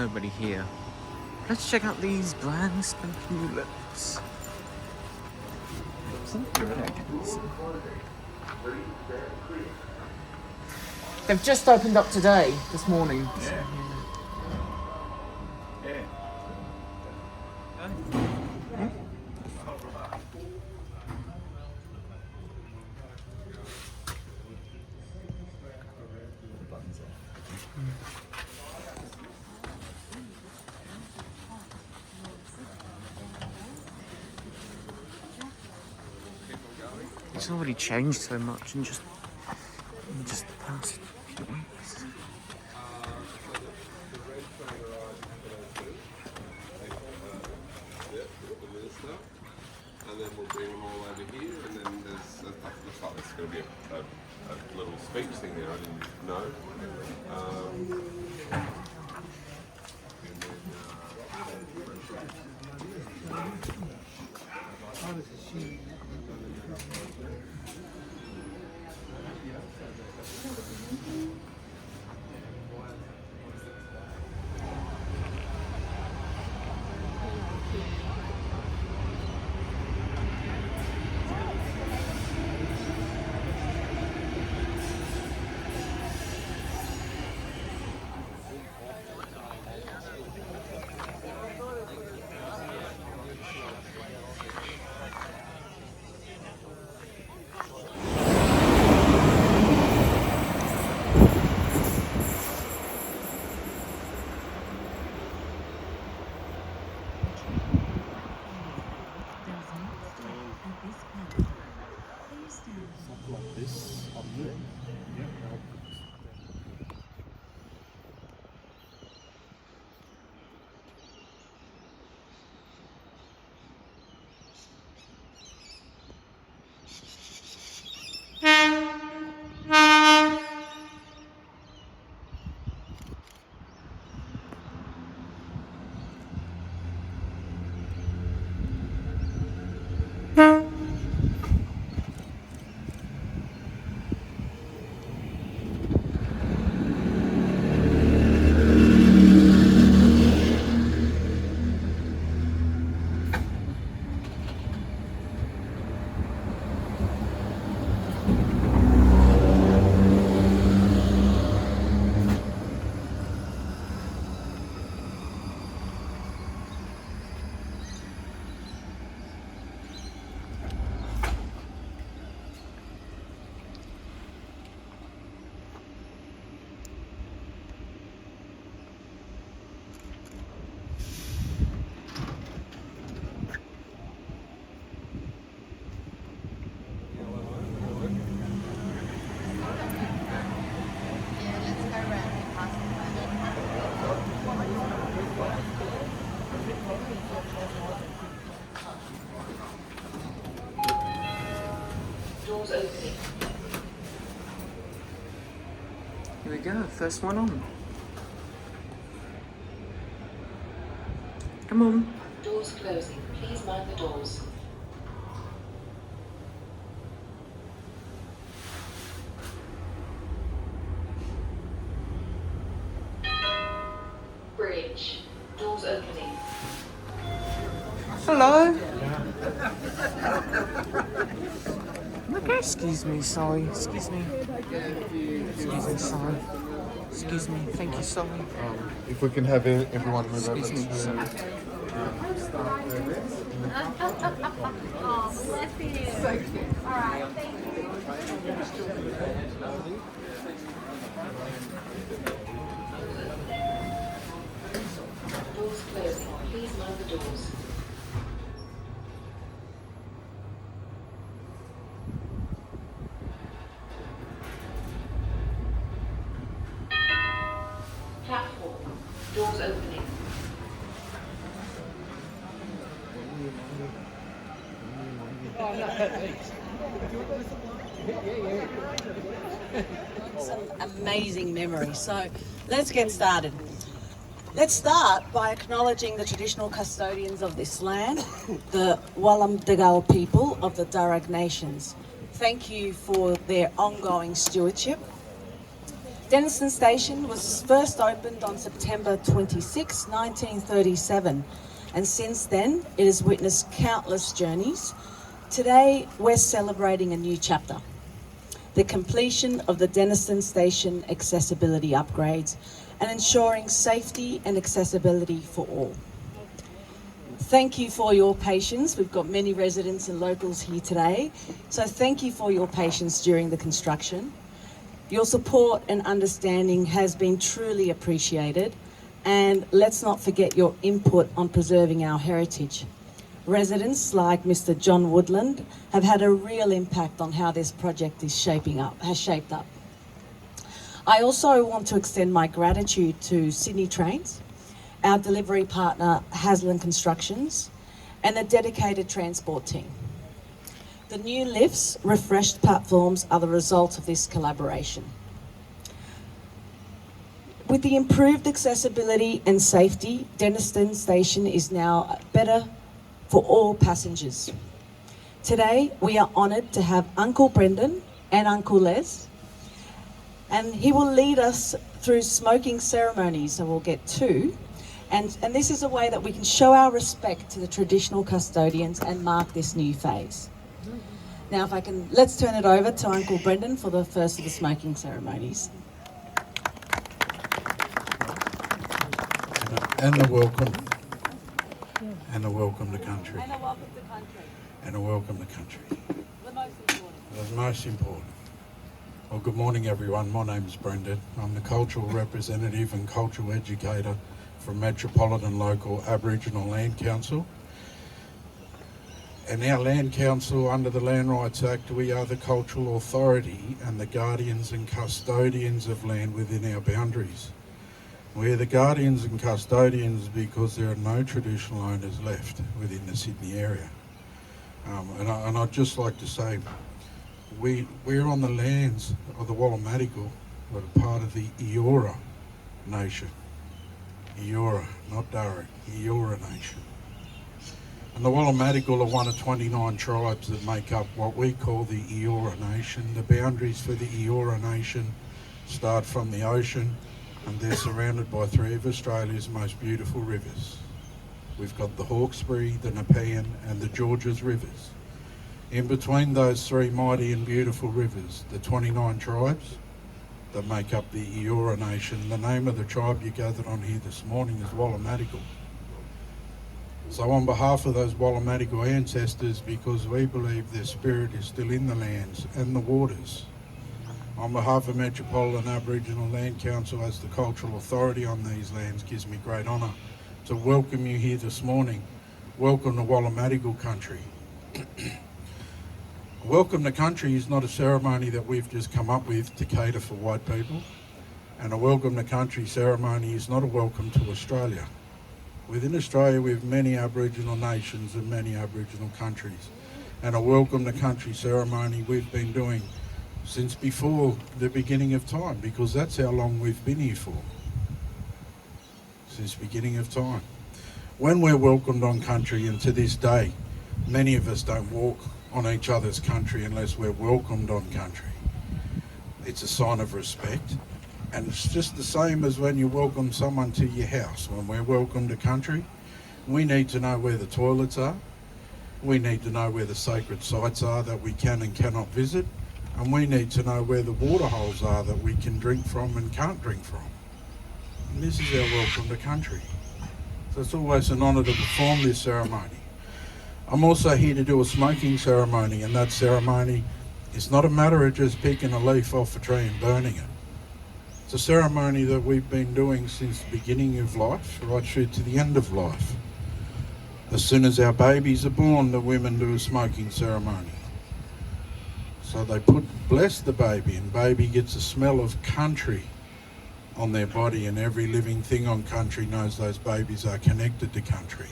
nobody here. Let's check out these brand spanking new lifts. They've just opened up today, this morning. Yeah. It's already changed so much in just the past few weeks. And then we'll bring them all over here, and then there's looks like there's going to be a little speech thing there. I didn't know. Here we go, first one on. Come on. Doors closing. Please mind the doors. Bridge. Doors opening. Hello. Okay, excuse me, sorry. Excuse me. Excuse me, sorry. Excuse me, thank you, sorry. If we can have everyone move over Excuse me, to sorry. Oh, bless you. So cute. All right, thank you. Doors closing. Please mind the doors. Platform. Doors opening. Some amazing memories. So let's get started. Let's start by acknowledging the traditional custodians of this land, the Wallumbdegal people of the Darug Nations. Thank you for their ongoing stewardship. Denistone Station was first opened on September 26, 1937, and since then it has witnessed countless journeys. Today we're celebrating a new chapter, the completion of the Denistone Station accessibility upgrades and ensuring safety and accessibility for all. Thank you for your patience. We've got many residents and locals here today, so thank you for your patience during the construction. Your support and understanding has been truly appreciated, and let's not forget your input on preserving our heritage. Residents like Mr. John Woodland have had a real impact on how this project is has shaped up. I also want to extend my gratitude to Sydney Trains, our delivery partner Haylen Constructions, and the dedicated transport team. The new lifts, refreshed platforms are the result of this collaboration. With the improved accessibility and safety, Denistone Station is now better for all passengers. Today, we are honoured to have Uncle Brendan and Uncle Les, and he will lead us through smoking ceremonies, so we'll get two. And this is a way that we can show our respect to the traditional custodians and mark this new phase. Now, if I can, let's turn it over to Uncle Brendan for the first of the smoking ceremonies. And a welcome. And a welcome to country. And a welcome to country. And a welcome to country. The most important. The most important. Well, good morning, everyone. My name's Brendan. I'm the cultural representative and cultural educator from Metropolitan Local Aboriginal Land Council. And our Land Council, under the Land Rights Act, we are the cultural authority and the guardians and custodians of land within our boundaries. We're the guardians and custodians because there are no traditional owners left within the Sydney area. And I'd just like to say, we're on the lands of the Wallamadigal, that are part of the Eora Nation. Eora, not Darug, Eora Nation. And the Wallamadigal are one of 29 tribes that make up what we call the Eora Nation. The boundaries for the Eora Nation start from the ocean, and they're surrounded by three of Australia's most beautiful rivers. We've got the Hawkesbury, the Nepean and the Georges rivers. In between those three mighty and beautiful rivers, the 29 tribes that make up the Eora Nation. The name of the tribe you gathered on here this morning is Wallamadigal. So on behalf of those Wallamadigal ancestors, because we believe their spirit is still in the lands and the waters, on behalf of Metropolitan Aboriginal Land Council as the cultural authority on these lands, gives me great honour to welcome you here this morning. Welcome to Wallamadigal country. Welcome to country is not a ceremony that we've just come up with to cater for white people, and a welcome to country ceremony is not a welcome to Australia. Within Australia we have many Aboriginal nations and many Aboriginal countries, and a welcome to country ceremony we've been doing since before the beginning of time, because that's how long we've been here for. Since beginning of time. When we're welcomed on country, and to this day, many of us don't walk on each other's country unless we're welcomed on country. It's a sign of respect, and it's just the same as when you welcome someone to your house. When we're welcomed to country, we need to know where the toilets are, we need to know where the sacred sites are that we can and cannot visit, and we need to know where the water holes are that we can drink from and can't drink from. And this is our welcome to country. So it's always an honour to perform this ceremony. I'm also here to do a smoking ceremony, and that ceremony is not a matter of just picking a leaf off a tree and burning it. It's a ceremony that we've been doing since the beginning of life, right through to the end of life. As soon as our babies are born, the women do a smoking ceremony. So they bless the baby, and baby gets a smell of country on their body, and every living thing on country knows those babies are connected to country.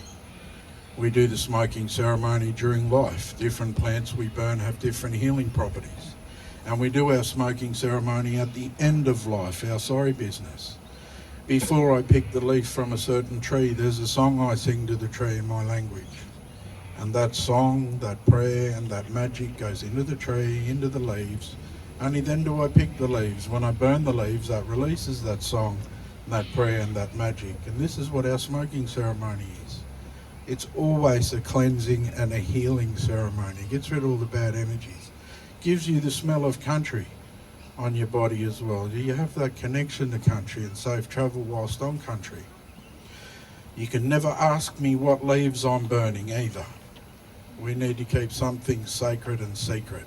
We do the smoking ceremony during life. Different plants we burn have different healing properties. And we do our smoking ceremony at the end of life, our sorry business. Before I pick the leaf from a certain tree, there's a song I sing to the tree in my language. And that song, that prayer and that magic goes into the tree, into the leaves, Only then do I pick the leaves. When I burn the leaves, that releases that song, that prayer and that magic. And this is what our smoking ceremony is. It's always a cleansing and a healing ceremony. It gets rid of all the bad energies. Gives you the smell of country on your body as well. You have that connection to country and safe travel whilst on country. You can never ask me what leaves I'm burning either. We need to keep something sacred and secret.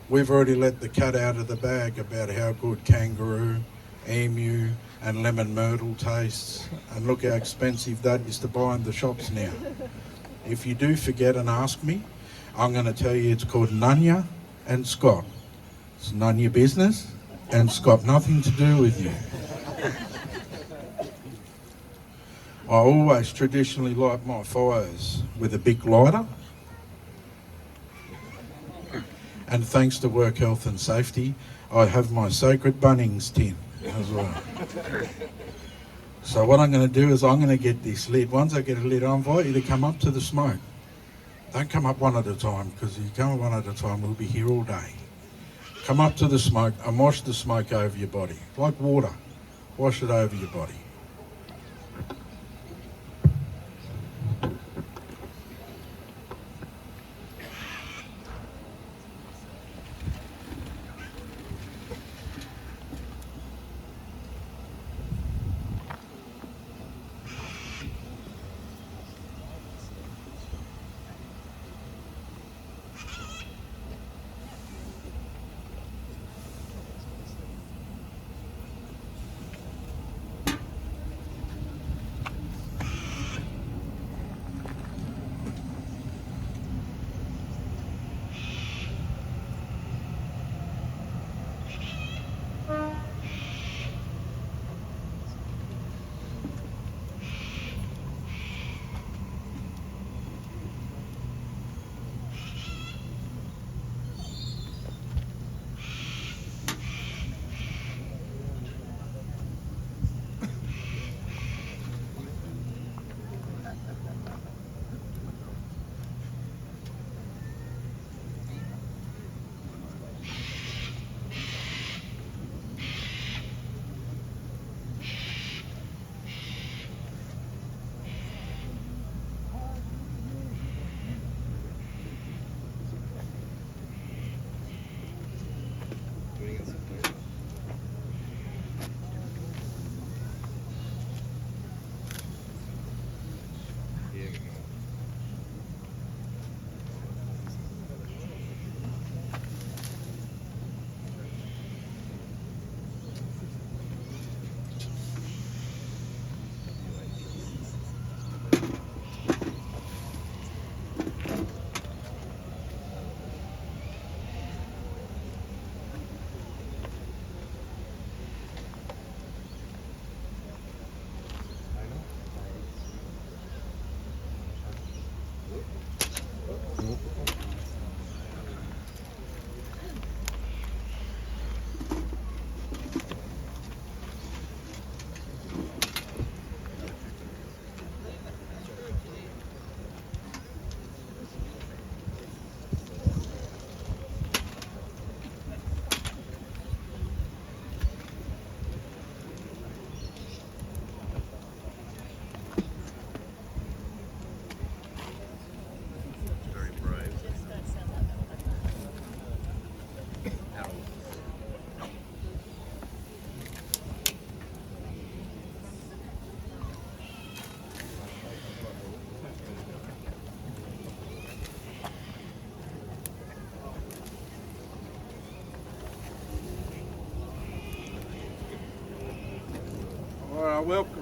We've already let the cat out of the bag about how good kangaroo, emu and lemon myrtle tastes, and look how expensive that is to buy in the shops now. If you do forget and ask me, I'm going to tell you it's called Nunya and Scott. It's none of your business and it's got nothing to do with you. I always traditionally light my fires with a big lighter. And thanks to work health and safety, I have my sacred Bunnings tin as well. So what I'm going to do is I'm going to get this lit. Once I get it lit, I invite you to come up to the smoke. Don't come up one at a time, because if you come up one at a time, we'll be here all day. Come up to the smoke and wash the smoke over your body, like water. Wash it over your body.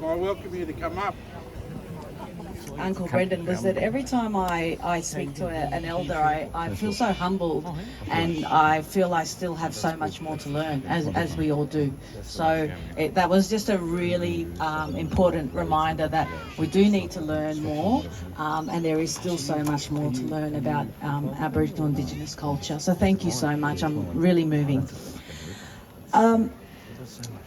I welcome you to come up. Uncle Brendan, was that every time I speak to an elder, I feel so humbled, and I feel I still have so much more to learn, as we all do. So that was just a really important reminder that we do need to learn more, and there is still so much more to learn about Aboriginal Indigenous culture. So thank you so much. I'm really moving.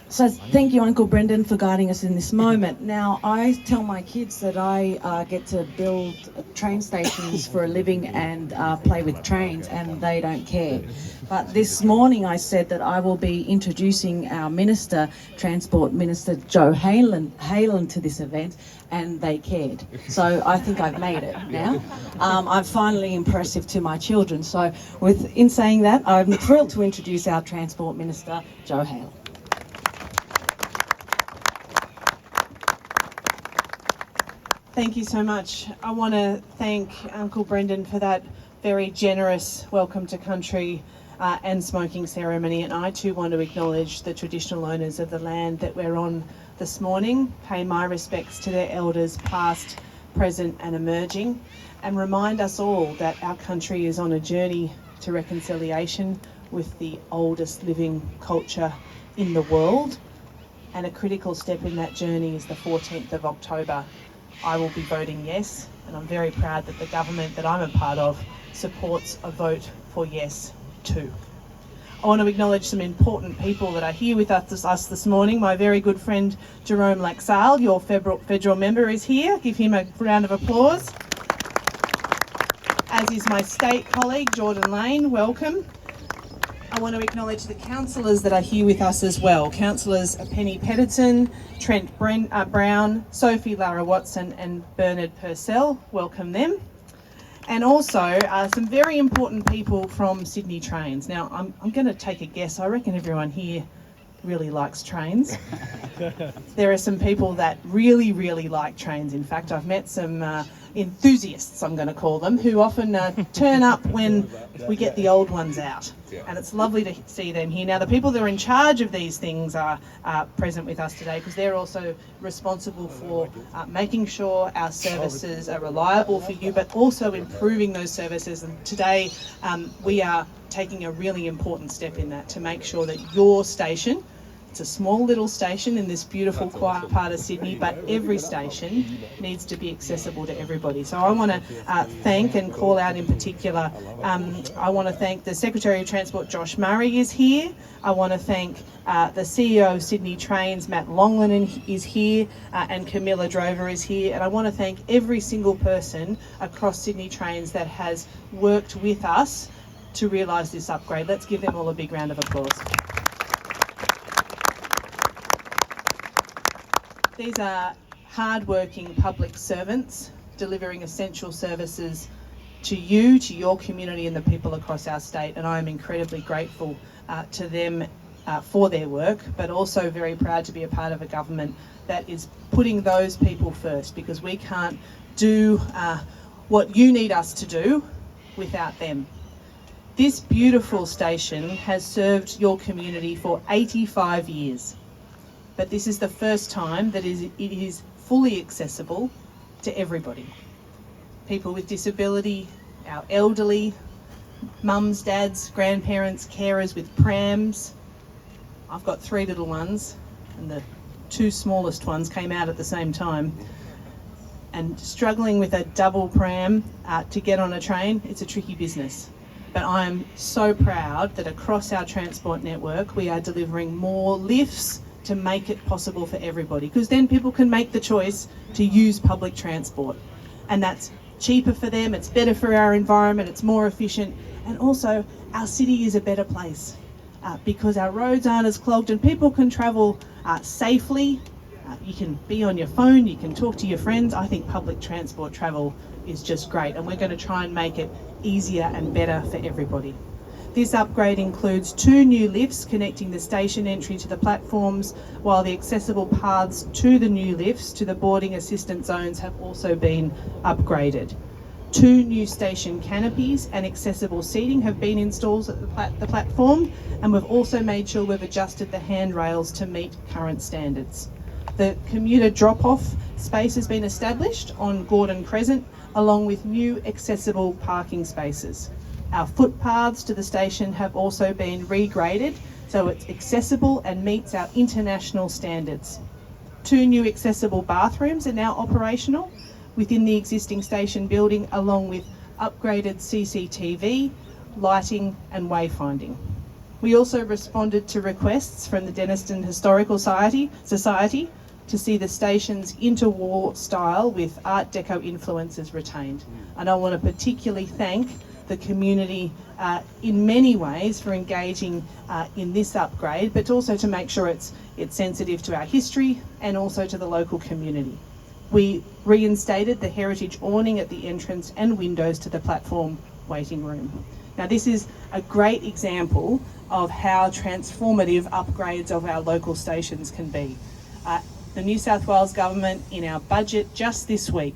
So thank you, Uncle Brendan, for guiding us in this moment. Now, I tell my kids that I get to build train stations for a living and play with trains, and they don't care. But this morning I said that I will be introducing our Minister, Transport Minister Joe Haylen to this event, and they cared. So I think I've made it now. I'm finally impressive to my children. So in saying that, I'm thrilled to introduce our Transport Minister, Joe Haylen. Thank you so much. I want to thank Uncle Brendan for that very generous welcome to country and smoking ceremony, and I too want to acknowledge the traditional owners of the land that we're on this morning, pay my respects to their elders past, present and emerging, and remind us all that our country is on a journey to reconciliation with the oldest living culture in the world, and a critical step in that journey is the 14th of October. I will be voting yes, and I'm very proud that the government that I'm a part of supports a vote for yes too. I want to acknowledge some important people that are here with us this morning. My very good friend Jerome Laxale, your federal member, is here. Give him a round of applause. As is my state colleague Jordan Lane, welcome. I want to acknowledge the councillors that are here with us as well. Councillors Penny Petterton, Trent Brown, Sophie Lara Watson and Bernard Purcell, welcome them. And also some very important people from Sydney Trains. Now I'm going to take a guess, I reckon everyone here really likes trains. There are some people that really like trains. In fact, I've met some enthusiasts, I'm going to call them, who often turn up when we get the old ones out. And it's lovely to see them here. Now, the people that are in charge of these things are present with us today, because they're also responsible for making sure our services are reliable for you, but also improving those services. And today we are taking a really important step in that, to make sure that your station, it's a small little station in this beautiful quiet part of Sydney, but every station needs to be accessible to everybody. So I want to thank and call out in particular, I want to thank the Secretary of Transport, Josh Murray, is here. I want to thank the CEO of Sydney Trains, Matt Longland, is here, and Camilla Drover is here. And I want to thank every single person across Sydney Trains that has worked with us to realise this upgrade. Let's give them all a big round of applause. These are hard-working public servants delivering essential services to you, to your community and the people across our state, and I am incredibly grateful to them for their work, but also very proud to be a part of a government that is putting those people first, because we can't do what you need us to do without them. This beautiful station has served your community for 85 years. But this is the first time that it is fully accessible to everybody. People with disability, our elderly, mums, dads, grandparents, carers with prams. I've got 3 little ones, and the 2 smallest ones came out at the same time. And struggling with a double pram to get on a train, it's a tricky business. But I'm so proud that across our transport network, we are delivering more lifts to make it possible for everybody, because then people can make the choice to use public transport, and that's cheaper for them, it's better for our environment, it's more efficient, and also our city is a better place because our roads aren't as clogged and people can travel safely. You can be on your phone, you can talk to your friends. I think public transport travel is just great, and we're going to try and make it easier and better for everybody. This upgrade includes 2 new lifts connecting the station entry to the platforms, while the accessible paths to the new lifts to the boarding assistance zones have also been upgraded. 2 new station canopies and accessible seating have been installed at the platform, and we've also made sure we've adjusted the handrails to meet current standards. The commuter drop-off space has been established on Gordon Crescent, along with new accessible parking spaces. Our footpaths to the station have also been regraded so it's accessible and meets our international standards. 2 new accessible bathrooms are now operational within the existing station building, along with upgraded CCTV, lighting and wayfinding. We also responded to requests from the Denistone Historical Society to see the station's interwar style with Art Deco influences retained. And I want to particularly thank the community in many ways for engaging in this upgrade, but also to make sure it's sensitive to our history and also to the local community. We reinstated the heritage awning at the entrance and windows to the platform waiting room. Now this is a great example of how transformative upgrades of our local stations can be. The New South Wales Government in our budget just this week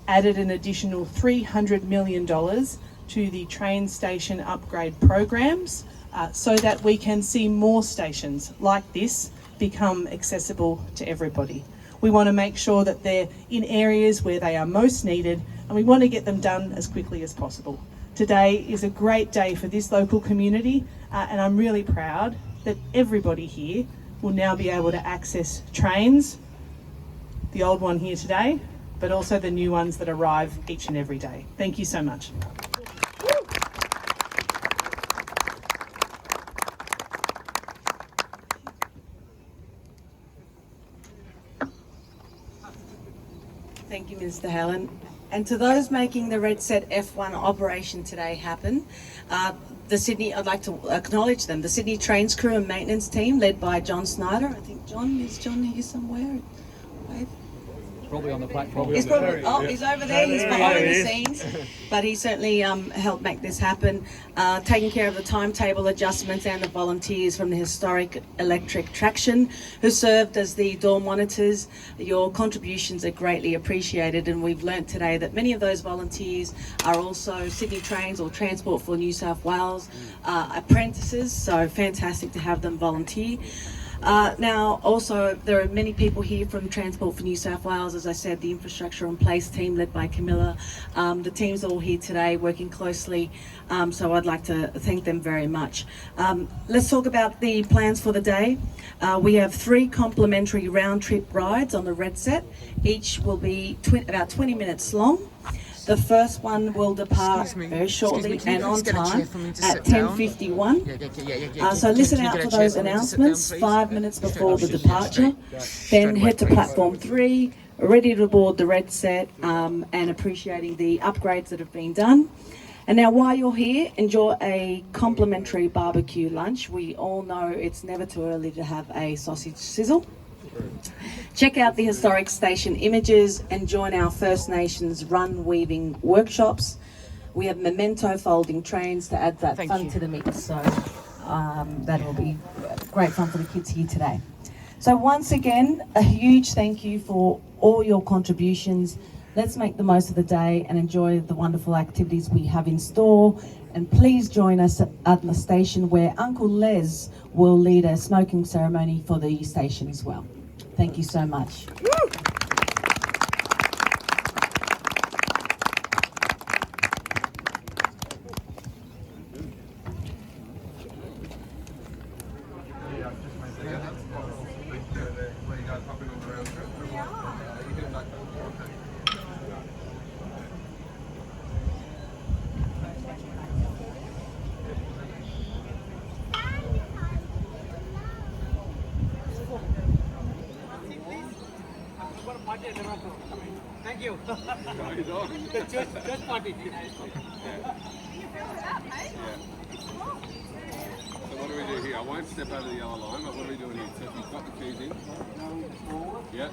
added an additional $300 million to the train station upgrade programs so that we can see more stations like this become accessible to everybody. We want to make sure that they're in areas where they are most needed, and we want to get them done as quickly as possible. Today is a great day for this local community, and I'm really proud that everybody here will now be able to access trains, the old one here today, but also the new ones that arrive each and every day. Thank you so much. Thank you, Mr. Haylen. And to those making the Red Set F1 operation today happen, I'd like to acknowledge them. The Sydney Trains crew and maintenance team led by John Snyder. I think is John here somewhere? Wave. Probably on the platform. He's probably, he's over there, he's behind the scenes. But he certainly helped make this happen, taking care of the timetable adjustments and the volunteers from the Historic Electric Traction who served as the door monitors. Your contributions are greatly appreciated, and we've learnt today that many of those volunteers are also Sydney Trains or Transport for New South Wales apprentices, so fantastic to have them volunteer. Now, also, there are many people here from Transport for New South Wales. As I said, the Infrastructure and Place team led by Camilla. The team's all here today working closely, so I'd like to thank them very much. Let's talk about the plans for the day. We have 3 complimentary round-trip rides on the Red Set. Each will be about 20 minutes long. The first one will depart very shortly and on time at 10:51. So listen out for those announcements 5 minutes before the departure. Then head to platform 3, ready to board the Red Set and appreciating the upgrades that have been done. And now while you're here, enjoy a complimentary barbecue lunch. We all know it's never too early to have a sausage sizzle. Check out the historic station images and join our First Nations run weaving workshops. We have memento folding trains to add that fun to the mix, so that will be great fun for the kids here today. So once again, a huge thank you for all your contributions. Let's make the most of the day and enjoy the wonderful activities we have in store. And please join us at the station where Uncle Les will lead a smoking ceremony for the station as well. Thank you so much. Thank you. Just party. So what do we do here? I won't step over the yellow line, but what are we doing here? So if you've got the keys in. Yeah.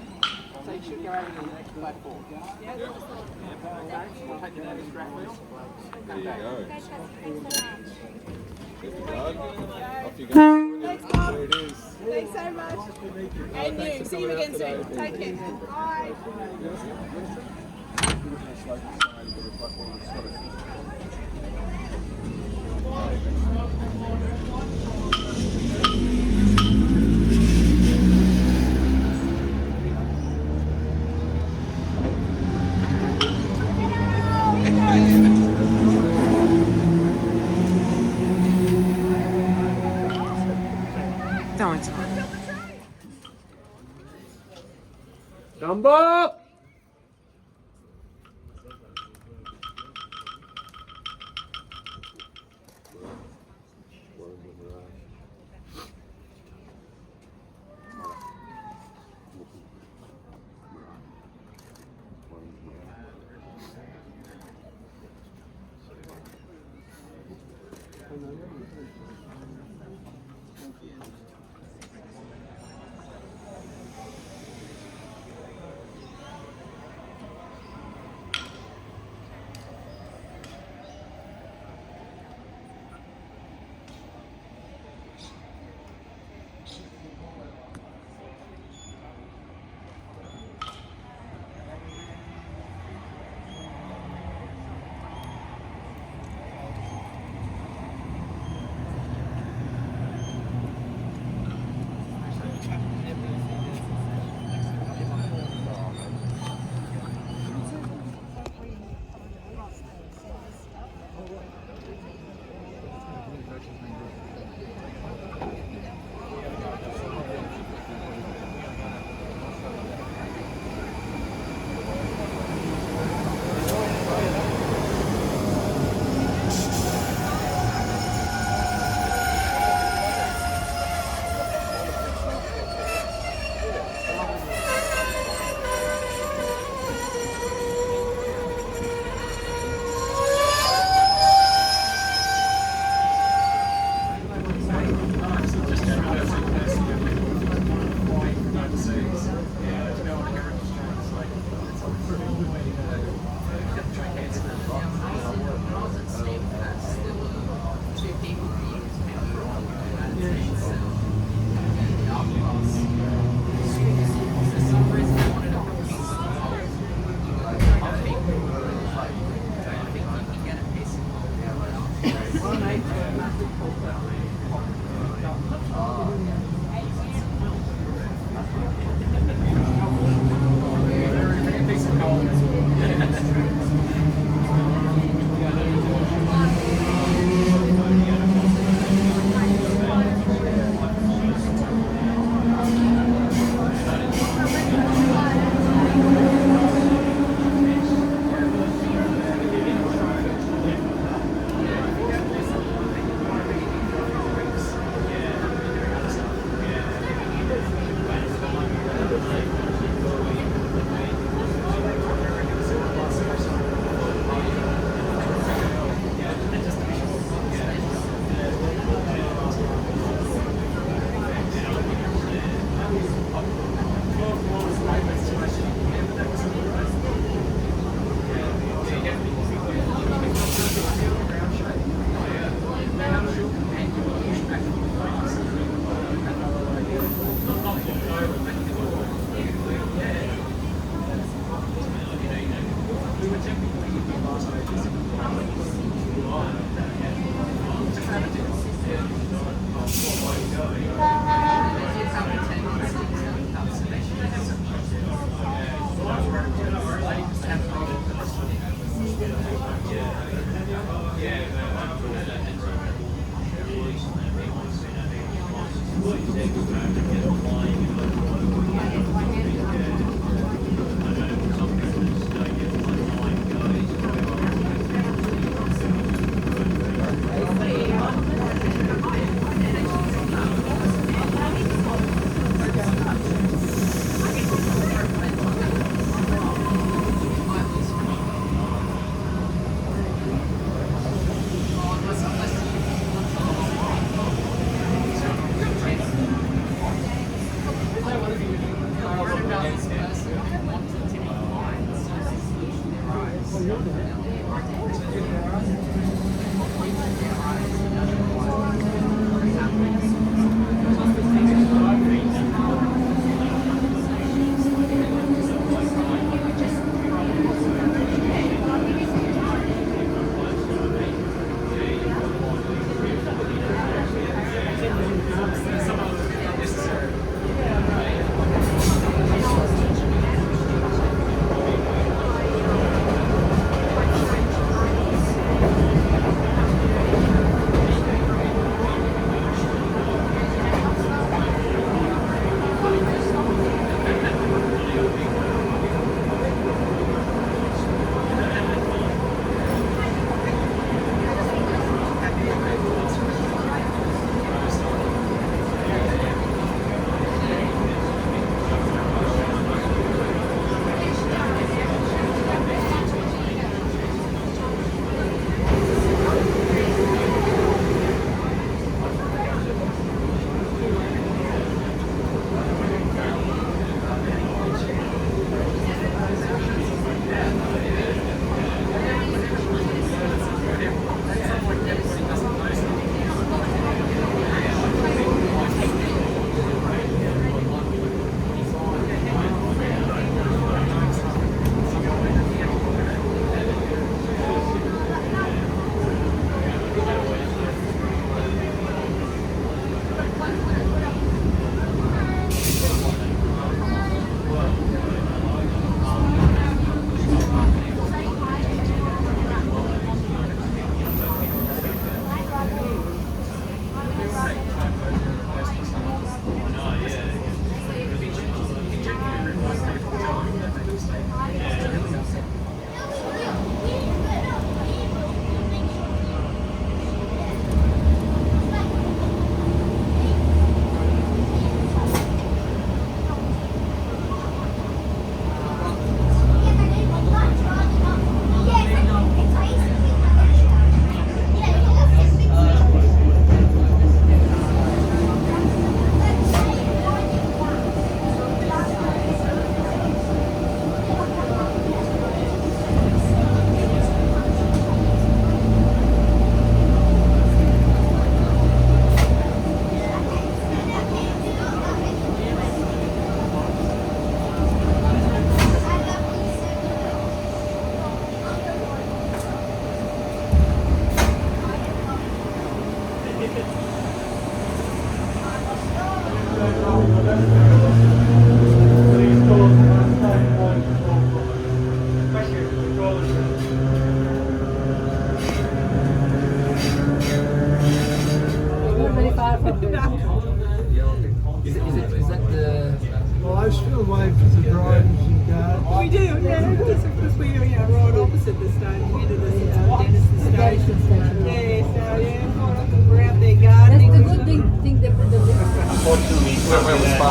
So you should go over to the next platform. Yeah. We'll take the next track wheel. There you go. Get the guard. Off you go. There it is. Thanks so much. And you. See you again soon. Take care. Bye. No, it's not. Dumbo!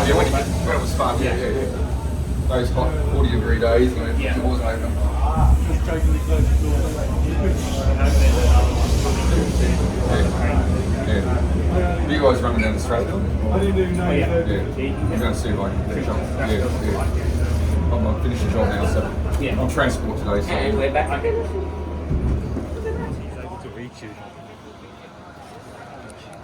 Yeah, when it was fun. Yeah. Those hot 40-degree days when it wasn't open. Yeah. You guys running down the straight? Yeah. I'm going to see if I can finish up. Yeah. I'm finishing the job now, so I'm transport today. So. And we're back.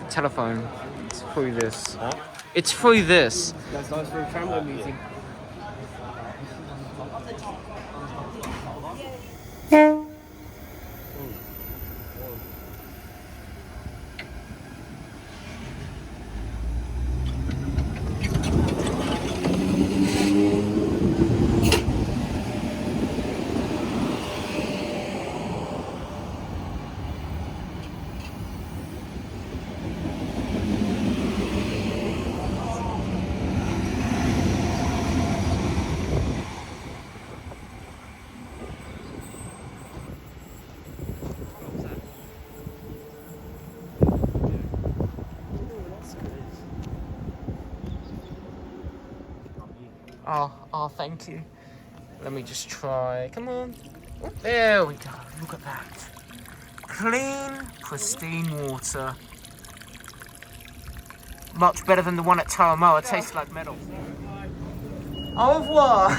Telephone. It's through this. Huh? It's through this. That's nice for a tramway meeting. Oh, thank you. Let me just try. Come on. Oh, there we go. Look at that. Clean, pristine water. Much better than the one at Taramoa. It tastes like metal. Au revoir.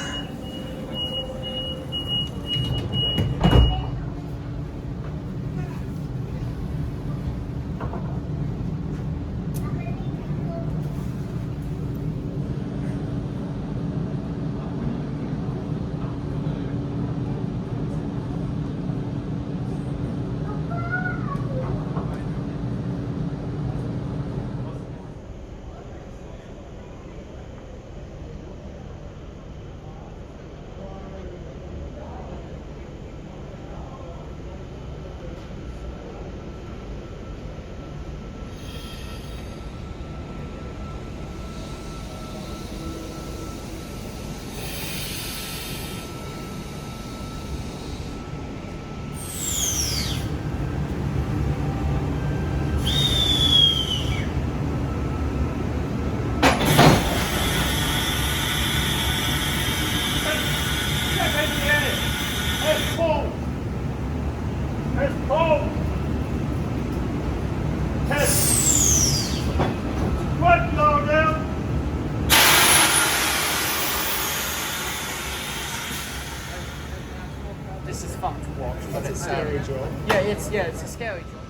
This is fun to watch, but it's scary job. Yeah, it's a scary job.